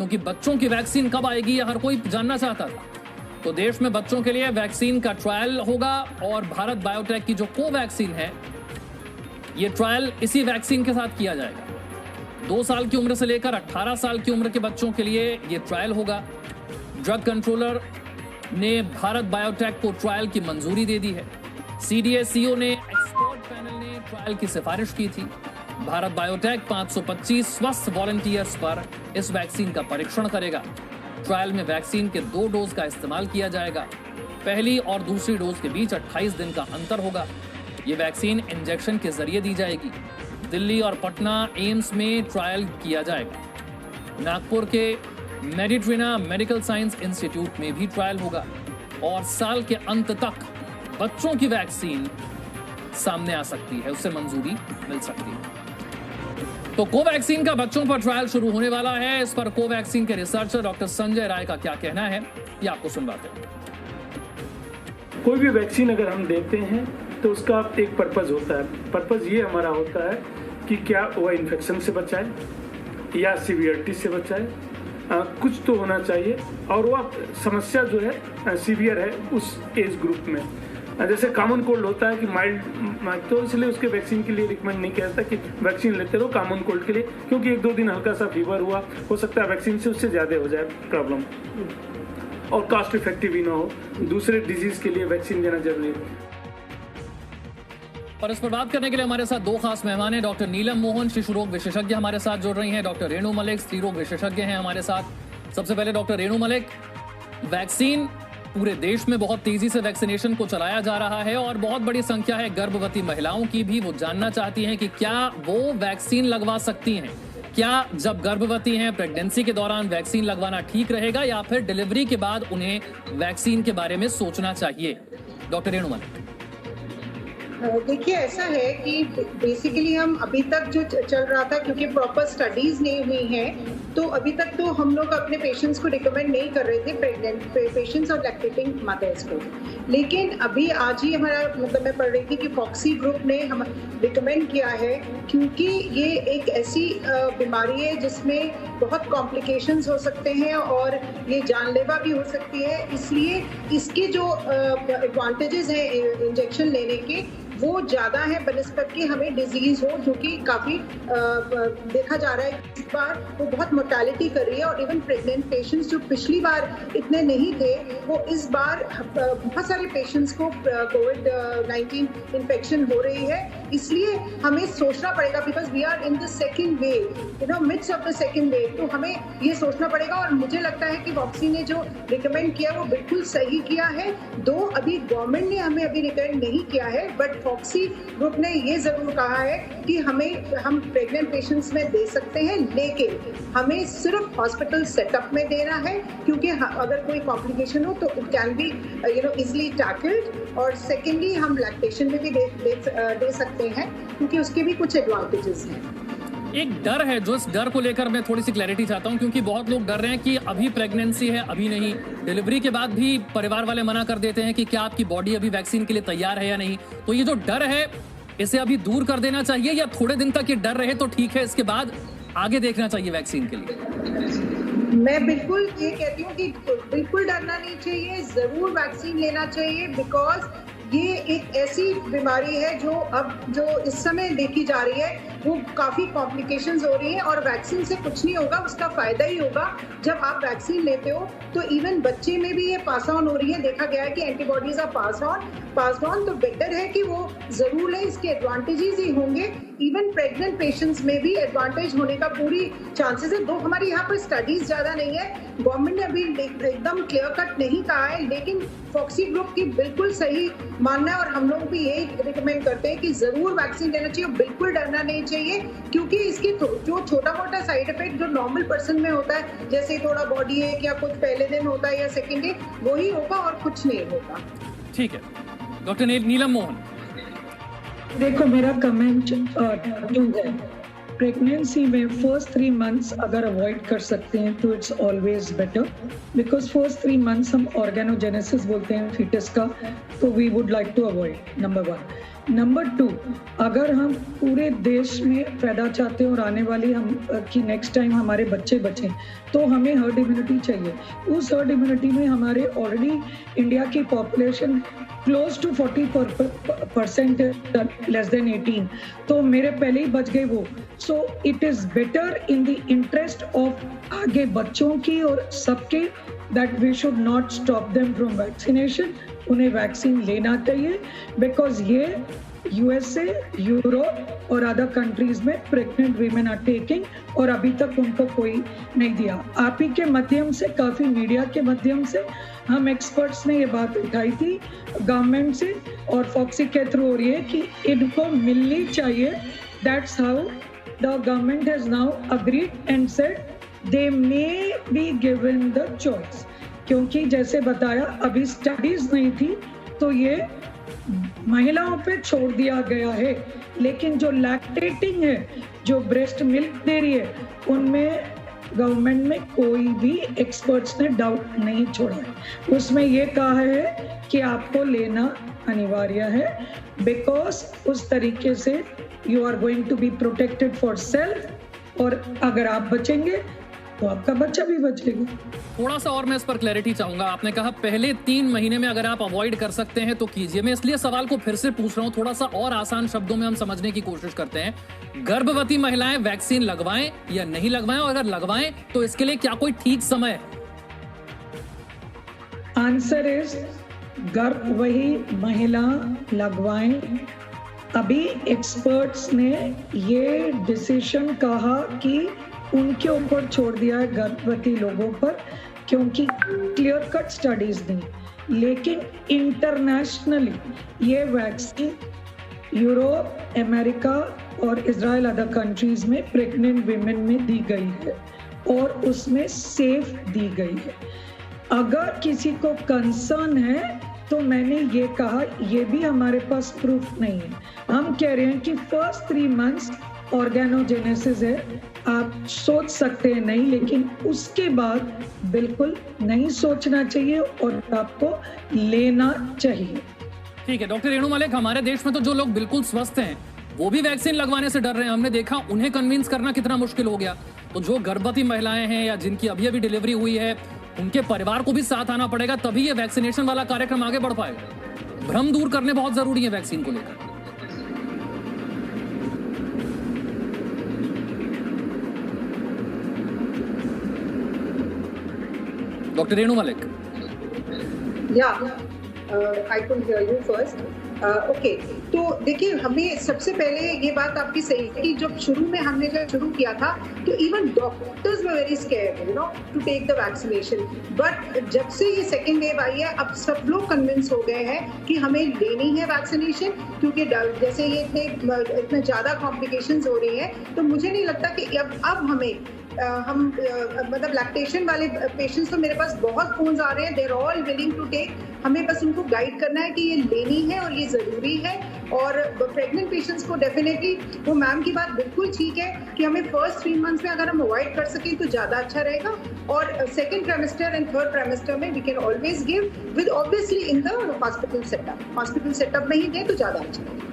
क्योंकि बच्चों की वैक्सीन कब आएगी यह हर कोई जानना चाहता था। तो देश में बच्चों के लिए वैक्सीन का ट्रायल होगा और भारत बायोटेक की जो कोवैक्सीन है, ये ट्रायल इसी वैक्सीन के साथ किया जाएगा। 2 साल की उम्र से लेकर 18 साल की उम्र के बच्चों के लिए ये ट्रायल होगा। ड्रग कंट्रोलर ने भारत बायोटेक को ट्रायल की मंजूरी दे दी है। CDSCO ने एक्सपर्ट पैनल ने ट्रायल की सिफारिश की थी। भारत बायोटेक 525 स्वस्थ वॉलंटियर्स पर इस वैक्सीन का परीक्षण करेगा। ट्रायल में वैक्सीन के 2 डोज का इस्तेमाल किया जाएगा। पहली और दूसरी डोज के बीच 28 दिन का अंतर होगा। ये वैक्सीन इंजेक्शन के जरिए दी जाएगी। दिल्ली और पटना एम्स में ट्रायल किया जाएगा। नागपुर के मेडिट्रिना मेडिकल साइंस इंस्टीट्यूट में भी ट्रायल होगा और साल के अंत तक बच्चों की वैक्सीन सामने आ सकती है, उससे मंजूरी मिल सकती है। तो कोवैक्सीन का बच्चों पर ट्रायल शुरू होने वाला है। इस पर कोवैक्सीन के रिसर्चर डॉक्टर संजय राय का क्या कहना है, ये आपको सुनवाते हैं। कोई भी वैक्सीन अगर हम देते हैं तो उसका एक पर्पज होता है। पर्पज ये हमारा होता है कि क्या वह इन्फेक्शन से बचाए या सीवियरिटी से बचाए, कुछ तो होना चाहिए और वह समस्या जो है सीवियर है उस एज ग्रुप में। जैसे कॉमन कोल्ड होता है कि माइल्ड, तो इसलिए उसके वैक्सीन के लिए रिकमेंड नहीं किया जाता कि वैक्सीन लेते रहो कॉमन कोल्ड के लिए, क्योंकि 1-2 दिन हल्का सा फीवर हुआ, हो सकता है वैक्सीन से उससे ज़्यादा हो जाए प्रॉब्लम, और कॉस्ट इफेक्टिव भी ना हो। दूसरे डिजीज के लिए वैक्सीन देना जरूरी है। और इस पर बात करने के लिए हमारे साथ 2 खास मेहमान हैं। डॉक्टर नीलम मोहन, शिशु रोग विशेषज्ञ हमारे साथ जुड़ रही हैं। डॉक्टर रेणु मलिक, स्त्री रोग विशेषज्ञ हैं हमारे साथ। सबसे पहले डॉक्टर रेणु मलिक, वैक्सीन पूरे देश में बहुत तेजी से वैक्सीनेशन को चलाया जा रहा है और बहुत बड़ी संख्या है गर्भवती महिलाओं की भी। वो जानना चाहती हैं कि क्या वो वैक्सीन लगवा सकती हैं। क्या जब गर्भवती हैं, प्रेगनेंसी के दौरान वैक्सीन लगवाना ठीक रहेगा या फिर डिलीवरी के बाद उन्हें वैक्सीन के बारे में सोचना चाहिए? डॉक्टर रेणु मलिक। देखिए, ऐसा है कि बेसिकली हम अभी तक जो चल रहा था, क्योंकि प्रॉपर स्टडीज नहीं हुई हैं, तो अभी तक तो हम लोग अपने पेशेंट्स को रिकमेंड नहीं कर रहे थे, प्रेग्नेंट पेशेंट्स और लैक्टेटिंग मदर्स को। लेकिन अभी आज ही हमारा मतलब मैं पढ़ रही थी कि फॉक्सी ग्रुप ने हम रिकमेंड किया है, क्योंकि ये एक ऐसी बीमारी है जिसमें बहुत कॉम्प्लिकेशंस हो सकते हैं और ये जानलेवा भी हो सकती है। इसलिए इसके जो एडवांटेजेस हैं इंजेक्शन लेने के, वो ज़्यादा है बनस्पत की हमें डिजीज़ हो, जो कि काफ़ी देखा जा रहा है इस बार वो बहुत मोर्टेलिटी कर रही है। और इवन प्रेग्नेंट पेशेंट्स जो पिछली बार इतने नहीं थे, वो इस बार बहुत सारे पेशेंट्स को कोविड-19 इन्फेक्शन हो रही है। इसलिए हमें सोचना पड़ेगा, because we are in the second wave, mids of the second wave, तो हमें ये सोचना पड़ेगा। और मुझे लगता है कि वॉक्सी ने जो रिकमेंड किया वो बिल्कुल सही किया है। दो अभी गवर्नमेंट ने हमें अभी रिकमेंड नहीं किया है, बट फॉक्सी ग्रुप ने ये जरूर कहा है कि हम प्रेग्नेंट पेशेंट्स में दे सकते हैं, लेकिन हमें सिर्फ हॉस्पिटल सेटअप में देना है, क्योंकि अगर कोई कॉम्प्लिकेशन हो तो it can be easily tackled. और सेकेंडली हम लैक्टेशन में भी दे सकते हैं, क्योंकि उसके भी कुछ एडवांटेजेस हैं। एक डर है, जो इस डर को लेकर मैं थोड़ी सी क्लैरिटी चाहता हूं, क्योंकि बहुत लोग डर रहे हैं कि अभी प्रेगनेंसी है, अभी नहीं, डिलीवरी के बाद भी परिवार वाले मना कर देते हैं कि क्या आपकी बॉडी अभी वैक्सीन के लिए तैयार है या नहीं। तो ये जो डर है, इसे अभी दूर कर देना चाहिए या थोड़े दिन तक ये डर रहे तो ठीक है, इसके बाद आगे देखना चाहिए वैक्सीन के लिए? मैं बिल्कुल ये कहती हूँ कि बिल्कुल डरना नहीं चाहिए, जरूर वैक्सीन लेना चाहिए, बिकॉज ये एक ऐसी बीमारी है जो इस समय देखी जा रही है, वो काफ़ी कॉम्प्लिकेशंस हो रही हैं और वैक्सीन से कुछ नहीं होगा, उसका फ़ायदा ही होगा। जब आप वैक्सीन लेते हो तो इवन बच्चे में भी ये पास ऑन हो रही है, देखा गया है कि एंटीबॉडीज आर पास ऑन, तो बेटर है कि वो ज़रूर है, इसके एडवांटेजेस ही होंगे। इवन प्रेग्नेंट पेशेंट्स में भी एडवांटेज होने का पूरी चांसेस है। दो हमारे यहाँ पर स्टडीज ज़्यादा नहीं है, गवर्नमेंट ने अभी एकदम क्लियर कट नहीं कहा है, लेकिन फॉक्सी ग्रुप की बिल्कुल सही मानना है और हम लोग भी यही रिकमेंड करते हैं कि ज़रूर वैक्सीन लेना चाहिए, बिल्कुल डरना नहीं चाहिए, क्योंकि इसकी जो छोटा मोटा साइड इफेक्ट जो नॉर्मल पर्सन में होता है, जैसे थोड़ा बॉडी एक या कुछ पहले दिन होता है या सेकेंड डे, वही होगा और कुछ नहीं होगा। ठीक है, डॉक्टर नीलम मोहन। देखो, मेरा कमेंट है प्रेगनेंसी में फर्स्ट 3 मंथ्स अगर अवॉइड कर सकते हैं तो it's always better, because first 3 months हम ऑर्गेनोजेनेसिस बोलते हैं फीटस का, तो we would like to avoid, number 1। Number 2, अगर हम पूरे देश में पैदा चाहते हैं और आने वाली हम कि नेक्स्ट टाइम हमारे बच्चे बचें, तो हमें हर्ड इम्यूनिटी चाहिए। उस हर्ड इम्यूनिटी में हमारे ऑलरेडी इंडिया की population close to 40% less than 18, तो मेरे पहले ही बच गए वो। So it is better in the interest of आगे बच्चों की और सबके that we should not stop them from vaccination. उन्हें वैक्सीन लेना चाहिए, बिकॉज ये यूएसए, यूरोप और अदर कंट्रीज में प्रेग्नेंट वीमेन आर टेकिंग, और अभी तक उनको कोई नहीं दिया। आप ही के माध्यम से, काफ़ी मीडिया के माध्यम से हम एक्सपर्ट्स ने ये बात उठाई थी गवर्नमेंट से, और फॉक्सी के थ्रू हो रही है कि इनको मिलनी चाहिए। That's how the government has now agreed and said they may be given the choice, क्योंकि जैसे बताया अभी स्टडीज नहीं थी तो ये महिलाओं पे छोड़ दिया गया है, लेकिन जो लैक्टेटिंग है, जो ब्रेस्ट मिल्क दे रही है, उनमें गवर्नमेंट में कोई भी एक्सपर्ट्स ने डाउट नहीं छोड़ा है। उसमें ये कहा है कि आपको लेना अनिवार्य है, बिकॉज उस तरीके से you are going to be protected for self, और अगर आप बचेंगे तो आपका बच्चा भी बचेगा। थोड़ा सा और मैं इस पर क्लैरिटी चाहूंगा। आपने कहा पहले 3 महीने में अगर आप अवॉइड कर सकते हैं तो कीजिए। मैं इसलिए सवाल को फिर से पूछ रहा हूं, थोड़ा सा और आसान शब्दों में हम समझने की कोशिश करते हैं। गर्भवती महिलाएं वैक्सीन लगवाएं या नहीं लगवाएं, और अगर लगवाएं तो इसके लिए क्या कोई ठीक समय है? आंसर इज गर्भवती महिला लगवाएं। अभी एक्सपर्ट्स ने ये डिसीजन कहा कि उनके ऊपर छोड़ दिया है गर्भवती लोगों पर, क्योंकि क्लियर कट स्टडीज नहीं। लेकिन इंटरनेशनली ये वैक्सीन यूरोप, अमेरिका और इजराइल अदर कंट्रीज में प्रेग्नेंट विमेन में दी गई है, और उसमें सेफ दी गई है। अगर किसी को कंसर्न है तो मैंने ये कहा, ये भी हमारे पास प्रूफ नहीं है। हम कह रहे हैं कि फर्स्ट 3 मंथ्स ऑर्गेनोजेनेसिस है, आप सोच सकते हैं नहीं, लेकिन उसके बाद बिल्कुल नहीं सोचना चाहिए और आपको लेना चाहिए। ठीक है डॉक्टर रेणु मलिक, हमारे देश में तो जो लोग बिल्कुल स्वस्थ हैं वो भी वैक्सीन लगवाने से डर रहे हैं। हमने देखा उन्हें कन्विंस करना कितना मुश्किल हो गया। तो जो गर्भवती महिलाएं हैं या जिनकी अभी अभी डिलीवरी हुई है, उनके परिवार को भी साथ आना पड़ेगा, तभी ये वैक्सीनेशन वाला कार्यक्रम आगे बढ़ पाएगा। भ्रम दूर करने बहुत जरूरी है वैक्सीन को लेकर। Doctor Renu Malik. I could hear you first. Okay, तो देखिए, हमें सबसे पहले ये बात आपकी सही है कि जब शुरू में हमने जब शुरू किया था तो even doctors were very scared to take the vaccination. But जब से ये सेकेंड वेव आई है, अब सब लोग कन्विंस हो गए हैं कि हमें लेनी है वैक्सीनेशन, क्योंकि जैसे ये इतने ज़्यादा कॉम्प्लिकेशंस हो रही हैं, तो मुझे नहीं लगता कि अब हमें मतलब लैक्टेशन वाले पेशेंट्स तो मेरे पास बहुत फोन्स आ रहे हैं, they are all willing to take. हमें बस उनको गाइड करना है कि ये लेनी है और ये ज़रूरी है। और प्रेग्नेंट पेशेंट्स को डेफिनेटली, वो मैम की बात बिल्कुल ठीक है कि हमें फर्स्ट 3 मंथ्स में अगर हम अवॉइड कर सकें तो ज़्यादा अच्छा रहेगा, और second trimester and third trimester में we can always give with obviously in the hospital setup में ही दें तो ज़्यादा अच्छा रहेगा।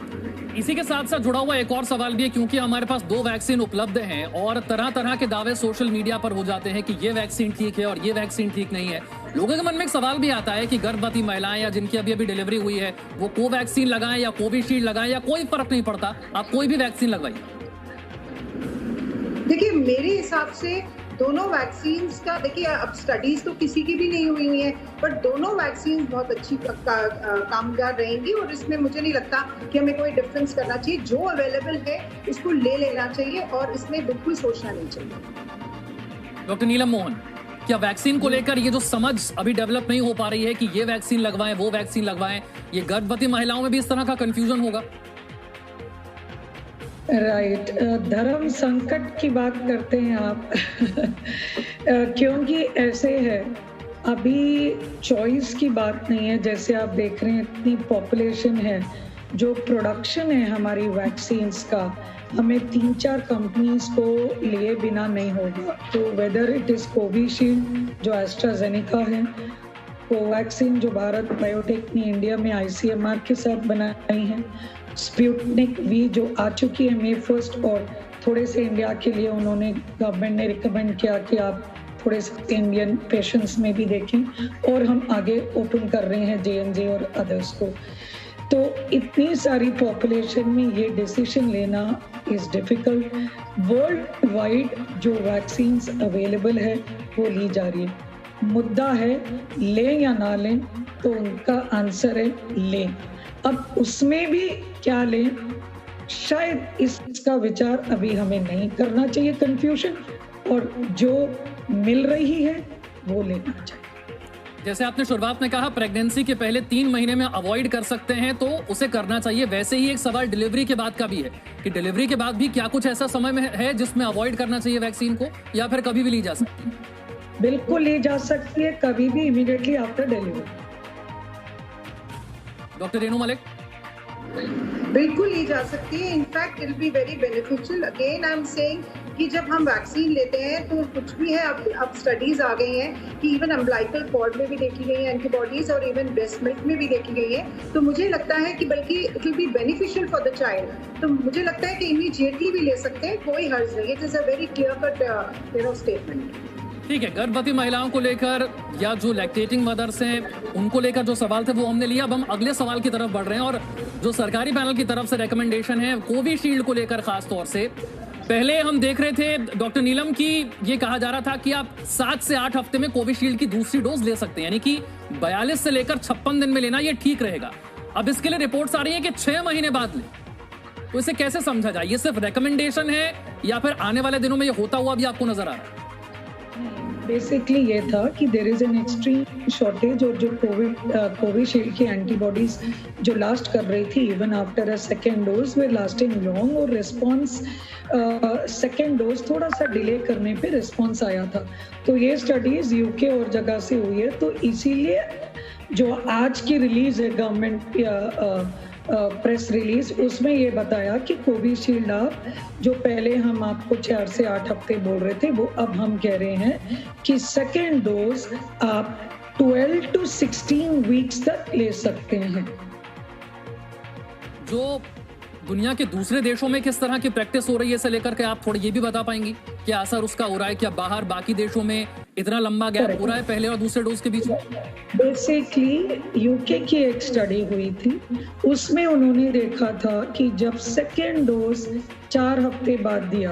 इसी के साथ साथ जुड़ा हुआ एक और सवाल भी है, क्योंकि हमारे पास 2 वैक्सीन उपलब्ध हैं और तरह तरह के दावे सोशल मीडिया पर हो जाते हैं कि ये वैक्सीन ठीक है और ये वैक्सीन ठीक नहीं है। लोगों के मन में एक सवाल भी आता है कि गर्भवती महिलाएं या जिनकी अभी अभी डिलीवरी हुई है वो कोवैक्सीन लगाएं या कोविशील्ड लगाएं, या कोई फर्क नहीं पड़ता, आप कोई भी वैक्सीन लगवाइए। देखिए, मेरे हिसाब से दोनों वैक्सीन्स का, देखिए अब स्टडीज तो किसी की भी नहीं हुई है, बट दोनों वैक्सीन्स बहुत अच्छी कामगार रहेंगी, और इसमें मुझे नहीं लगता कि हमें कोई डिफरेंस करना चाहिए। जो अवेलेबल है उसको ले लेना चाहिए और इसमें बिल्कुल सोचना नहीं चाहिए। डॉक्टर नीलम मोहन, क्या वैक्सीन को लेकर ये जो समझ अभी डेवलप नहीं हो पा रही है कि ये वैक्सीन लगवाएं वो वैक्सीन लगवाएं, ये गर्भवती महिलाओं में भी इस तरह का कंफ्यूजन होगा? राइट, धर्म संकट की बात करते हैं आप क्योंकि ऐसे है, अभी चॉइस की बात नहीं है। जैसे आप देख रहे हैं इतनी पॉपुलेशन है, जो प्रोडक्शन है हमारी वैक्सीन्स का हमें 3-4 कंपनीज को लिए बिना नहीं होगा। तो वेदर इट इज़ कोविशील्ड जो एस्ट्राजेनेका है, कोवैक्सीन जो भारत बायोटेक ने इंडिया में ICMR के साथ बनाई है, स्पुतनिक वी जो आ चुकी है May 1 और थोड़े से इंडिया के लिए उन्होंने गवर्नमेंट ने रिकमेंड किया कि आप थोड़े से इंडियन पेशेंट्स में भी देखें और हम आगे ओपन कर रहे हैं J&J और अदर्स को। तो इतनी सारी पॉपुलेशन में ये डिसीजन लेना इज़ डिफ़िकल्ट। वर्ल्ड वाइड जो वैक्सीन्स अवेलेबल है वो ली जा रही है। मुद्दा है लें या ना लें, तो उनका आंसर है लें। अब उसमें भी क्या लें, शायद इसका विचार अभी हमें नहीं करना चाहिए, कंफ्यूजन, और जो मिल रही है वो लेना चाहिए। जैसे आपने शुरुआत में कहा प्रेगनेंसी के पहले 3 महीने में अवॉइड कर सकते हैं तो उसे करना चाहिए, वैसे ही एक सवाल डिलीवरी के बाद का भी है कि डिलीवरी के बाद भी क्या कुछ ऐसा समय में है जिसमें अवॉइड करना चाहिए वैक्सीन को, या फिर कभी भी ली जा सकती है? बिल्कुल ली जा सकती है, कभी भी, immediately after delivery. Doctor Renu Malik. बिल्कुल ली जा सकती है। In fact it will be very beneficial. Again I am saying कि जब हम वैक्सीन लेते हैं तो कुछ भी है, अब स्टडीज आ गई हैं कि इवन अम्बिलिकल कॉर्ड में भी देखी गई है एंटीबॉडीज और इवन ब्रेस्ट मिल्क में भी देखी गई है। तो मुझे लगता है कि बल्कि it will be beneficial for the child. तो मुझे लगता है कि इमीडिएटली भी ले सकते हैं, कोई हर्ज नहीं। It is a very clear cut statement. ठीक है, गर्भवती महिलाओं को लेकर या जो लैक्टेटिंग मदर्स हैं उनको लेकर जो सवाल थे वो हमने लिया। अब हम अगले सवाल की तरफ बढ़ रहे हैं और जो सरकारी पैनल की तरफ से रिकमेंडेशन है कोविशील्ड को लेकर खास तौर से, पहले हम देख रहे थे डॉक्टर नीलम की ये कहा जा रहा था कि आप 7 से 8 हफ्ते में कोविशील्ड की दूसरी डोज ले सकते हैं, यानी कि 42 से लेकर 56 दिन में लेना ये ठीक रहेगा। अब इसके लिए रिपोर्ट्स आ रही है कि 6 महीने बाद लें, तो इसे कैसे समझा जाए? ये सिर्फ रिकमेंडेशन है या फिर आने वाले दिनों में ये होता हुआ भी आपको नजर आ रहा है? बेसिकली ये था कि there is an extreme shortage, और जो कोविशील्ड की एंटीबॉडीज जो लास्ट कर रही थी even after a second dose way lasting long, और रिस्पॉन्स सेकेंड डोज थोड़ा सा डिले करने पे रिस्पॉन्स आया था। तो ये स्टडीज यूके और जगह से हुई है। तो इसीलिए जो आज की रिलीज है गवर्नमेंट या प्रेस रिलीज, उसमें ये बताया कि कोविशील्ड आप जो पहले हम आपको 4 से 8 हफ्ते बोल रहे थे, वो अब हम कह रहे हैं कि सेकेंड डोज आप 12 to 16 वीक्स तक ले सकते हैं। जो दुनिया के दूसरे देशों में किस तरह की प्रैक्टिस हो रही है इसे लेकर के आप थोड़ी ये भी बता पाएंगी? क्या असर उसका हो रहा है? क्या बाहर बाकी देशों में इतना लंबा गैप हो रहा है पहले और दूसरे डोज के बीच में? बेसिकली यूके की एक स्टडी हुई थी, उसमें उन्होंने देखा था कि जब सेकेंड डोज 4 हफ्ते बाद दिया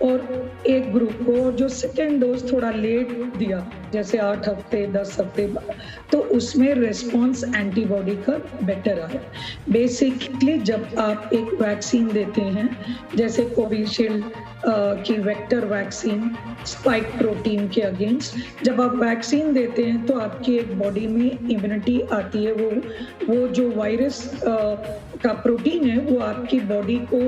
और एक ग्रुप को जो सेकेंड डोज थोड़ा लेट दिया, जैसे 8 हफ्ते 10 हफ्ते बाद, तो उसमें रिस्पॉन्स एंटीबॉडी का बेटर आया। बेसिकली जब आप एक वैक्सीन देते हैं, जैसे कोविशील्ड की वेक्टर वैक्सीन स्पाइक प्रोटीन के अगेंस्ट, जब आप वैक्सीन देते हैं तो आपकी एक बॉडी में इम्यूनिटी आती है। वो जो वायरस का प्रोटीन है वो आपकी बॉडी को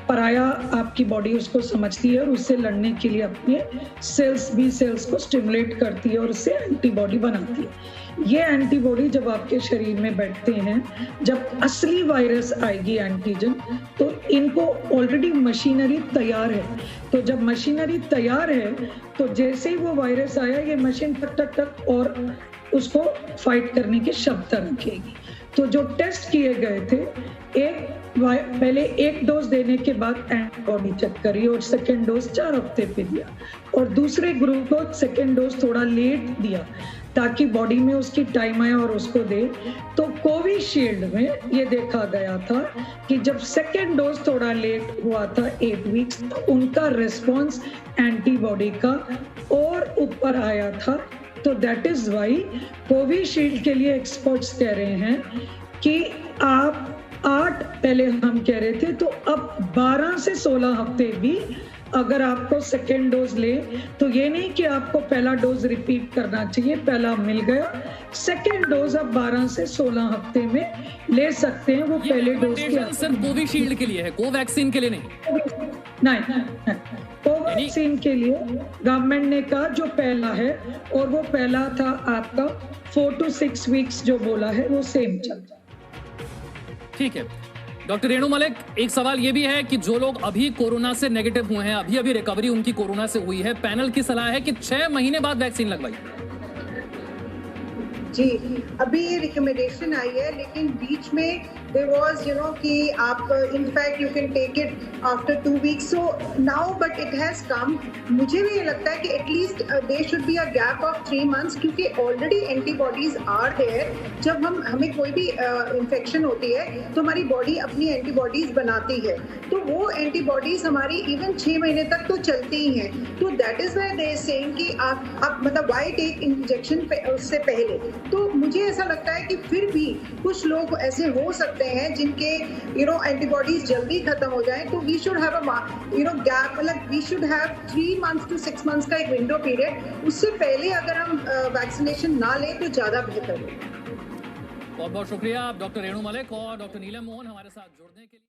पराया, आपकी बॉडी उसको समझती है और उससे लड़ने के लिए अपने सेल्स, बी सेल्स को स्टिमुलेट करती है और उससे एंटीबॉडी बनाती है। ये एंटीबॉडी जब आपके शरीर में बैठते हैं, जब असली वायरस आएगी एंटीजन, तो इनको ऑलरेडी मशीनरी तैयार है। तो जब मशीनरी तैयार है तो जैसे ही वो वायरस आया, ये मशीन टक टक टक और उसको फाइट करने की क्षमता रखेगी। तो जो टेस्ट किए गए थे, पहले एक डोज देने के बाद एंटीबॉडी चेक करी और सेकेंड डोज 4 हफ्ते पे दिया, और दूसरे ग्रुप को सेकेंड डोज थोड़ा लेट दिया ताकि बॉडी में उसकी टाइम आए और उसको दे। तो कोविशील्ड में ये देखा गया था कि जब सेकेंड डोज थोड़ा लेट हुआ था 8 वीक्स, तो उनका रिस्पॉन्स एंटीबॉडी का और ऊपर आया था। तो दैट इज वाई कोविशील्ड के लिए एक्सपर्ट्स कह रहे हैं कि आप 8 पहले हम कह रहे थे, तो अब 12 से 16 हफ्ते भी अगर आपको सेकेंड डोज ले, तो ये नहीं कि आपको पहला डोज रिपीट करना चाहिए, पहला मिल गया, सेकेंड डोज आप 12 से 16 हफ्ते में ले सकते हैं। वो पहले डोज की सिर्फ कोविशील्ड के लिए है, कोवैक्सीन के लिए नहीं। कोवैक्सीन के लिए गवर्नमेंट ने कहा जो पहला है, और वो पहला था आपका 4 to 6 वीक्स जो बोला है वो सेम चलता है। ठीक है, डॉक्टर रेणु मलिक, एक सवाल ये भी है कि जो लोग अभी कोरोना से नेगेटिव हुए हैं, अभी रिकवरी उनकी कोरोना से हुई है, पैनल की सलाह है कि 6 महीने बाद वैक्सीन लगवाई। जी, अभी ये रिकमेंडेशन आई है, लेकिन बीच में देयर वाज कि आप in fact you can take it after 2 weeks, so now but it has come. मुझे भी ये लगता है कि at least there should be a gap of 3 months, क्योंकि ऑलरेडी एंटीबॉडीज आर देयर। जब हमें कोई भी इन्फेक्शन होती है तो हमारी बॉडी अपनी एंटीबॉडीज बनाती है, तो वो एंटीबॉडीज हमारी इवन 6 महीने तक तो चलती ही हैं। तो that is why they are saying कि आप मतलब व्हाई टेक इंजेक्शन उससे पहले। तो मुझे ऐसा लगता है कि फिर भी कुछ लोग ऐसे हो सकते हैं जिनके एंटीबॉडीज जल्दी खत्म हो जाए, तो we should have a gap, मतलब we should have 3 months to 6 months का एक विंडो पीरियड। उससे पहले अगर हम वैक्सीनेशन ना लें तो ज्यादा बेहतर है। बहुत बहुत शुक्रिया डॉक्टर रेणु मलिक और डॉक्टर नीलम मोहन हमारे साथ जुड़ने के लिए।